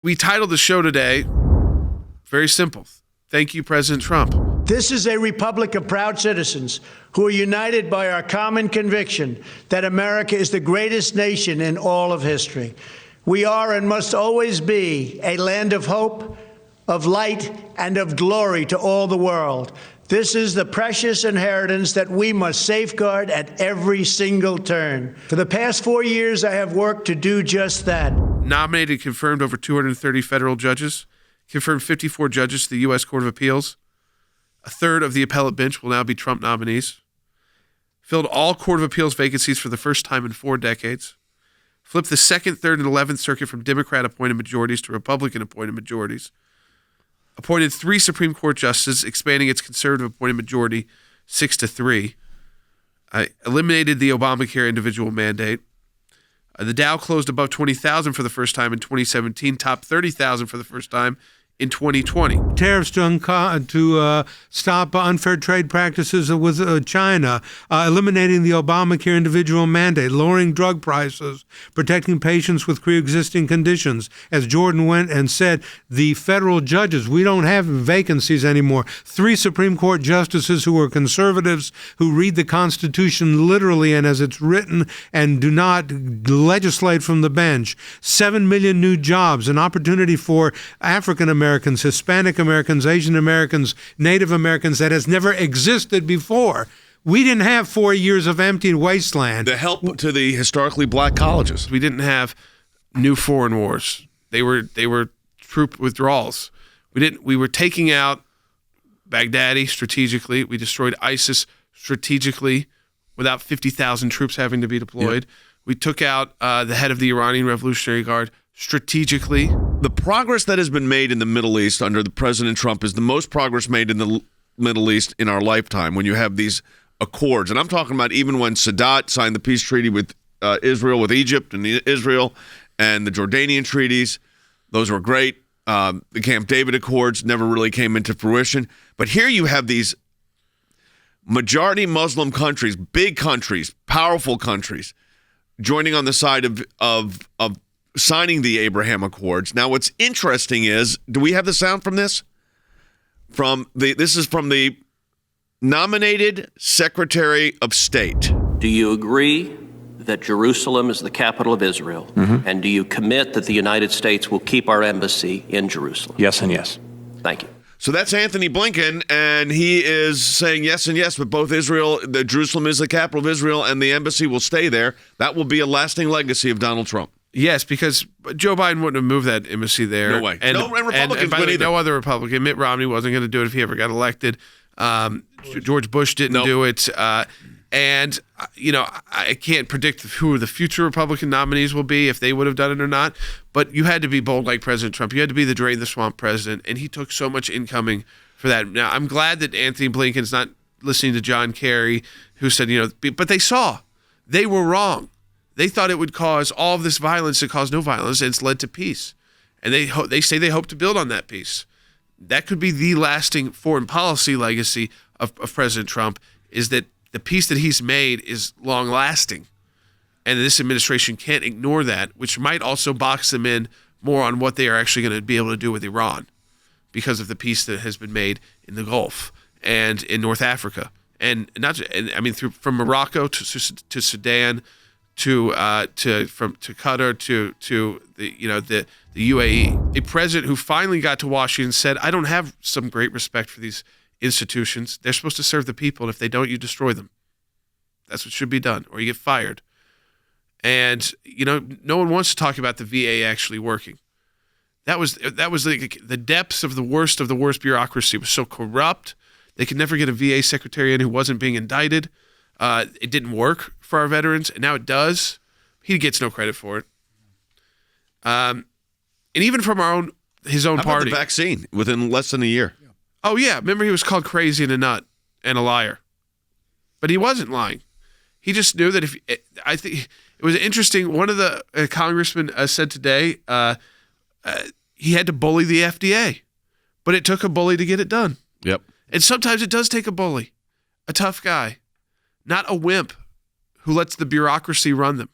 We titled the show today, very simple. Thank you, President Trump. This is a republic of proud citizens who are united by our common conviction that America is the greatest nation in all of history. We are and must always be a land of hope, of light, and of glory to all the world. This is the precious inheritance that we must safeguard at every single turn. For the past 4 years, I have worked to do just that. Nominated and confirmed over 230 federal judges, confirmed 54 judges to the U.S. Court of Appeals. A third of the appellate bench will now be Trump nominees. Filled all Court of Appeals vacancies for the first time in 4 decades. Flipped the 2nd, 3rd, and 11th Circuit from Democrat-appointed majorities to Republican-appointed majorities. Appointed 3 Supreme Court justices, expanding its conservative-appointed majority 6-3. Eliminated the Obamacare individual mandate. The Dow closed above 20,000 for the first time in 2017, topped 30,000 for the first time in 2020. Tariffs to stop unfair trade practices with China, eliminating the Obamacare individual mandate, lowering drug prices, protecting patients with pre-existing conditions. As Jordan went and said, the federal judges, we don't have vacancies anymore. 3 Supreme Court justices who are conservatives, who read the Constitution literally and as it's written and do not legislate from the bench. 7 million new jobs, an opportunity for African Americans, Hispanic Americans, Asian Americans, Native Americans that has never existed before. We didn't have 4 years of empty wasteland. The help to the historically black colleges. We didn't have new foreign wars. They were troop withdrawals. We were taking out Baghdadi strategically. We destroyed ISIS strategically without 50,000 troops having to be deployed. Yep. We took out the head of the Iranian Revolutionary Guard strategically. The progress that has been made in the Middle East under the President Trump is the most progress made in the Middle East in our lifetime when you have these accords. And I'm talking about even when Sadat signed the peace treaty with Israel, with Egypt and Israel, and the Jordanian treaties. Those were great. The Camp David Accords never really came into fruition. But here you have these majority Muslim countries, big countries, powerful countries, joining on the side of signing the Abraham Accords. Now, what's interesting is, do we have the sound from this? This is from the nominated Secretary of State. Do you agree that Jerusalem is the capital of Israel? Mm-hmm. And do you commit that the United States will keep our embassy in Jerusalem? Yes and yes. Thank you. So that's Anthony Blinken, and he is saying yes and yes, but both Jerusalem is the capital of Israel, and the embassy will stay there. That will be a lasting legacy of Donald Trump. Yes, because Joe Biden wouldn't have moved that embassy there. No way. And Republicans would either. No other Republican. Mitt Romney wasn't going to do it if he ever got elected. George Bush didn't do it. And I can't predict who the future Republican nominees will be, if they would have done it or not. But you had to be bold like President Trump. You had to be the drain the swamp president, and he took so much incoming for that. Now, I'm glad that Anthony Blinken's not listening to John Kerry, who said, but they were wrong. They thought it would cause all of this violence. It caused no violence, and it's led to peace. And they say they hope to build on that peace. That could be the lasting foreign policy legacy of President Trump, is that the peace that he's made is long-lasting. And this administration can't ignore that, which might also box them in more on what they are actually going to be able to do with Iran because of the peace that has been made in the Gulf and in North Africa. And from Morocco to Sudan, to Qatar to the UAE. A president who finally got to Washington said, I don't have some great respect for these institutions. They're supposed to serve the people, and if they don't, you destroy them. That's what should be done, or you get fired. And no one wants to talk about the VA actually working. That was the depths of the worst bureaucracy. It was so corrupt. They could never get a VA secretary in who wasn't being indicted. It didn't work for our veterans, and now it does. He gets no credit for it. And even from his own How party. about the vaccine within less than a year? Oh, yeah. Remember, he was called crazy and a nut and a liar. But he wasn't lying. He just knew that I think it was interesting. One of the congressmen said today he had to bully the FDA, but it took a bully to get it done. Yep. And sometimes it does take a bully, a tough guy, not a wimp who lets the bureaucracy run them.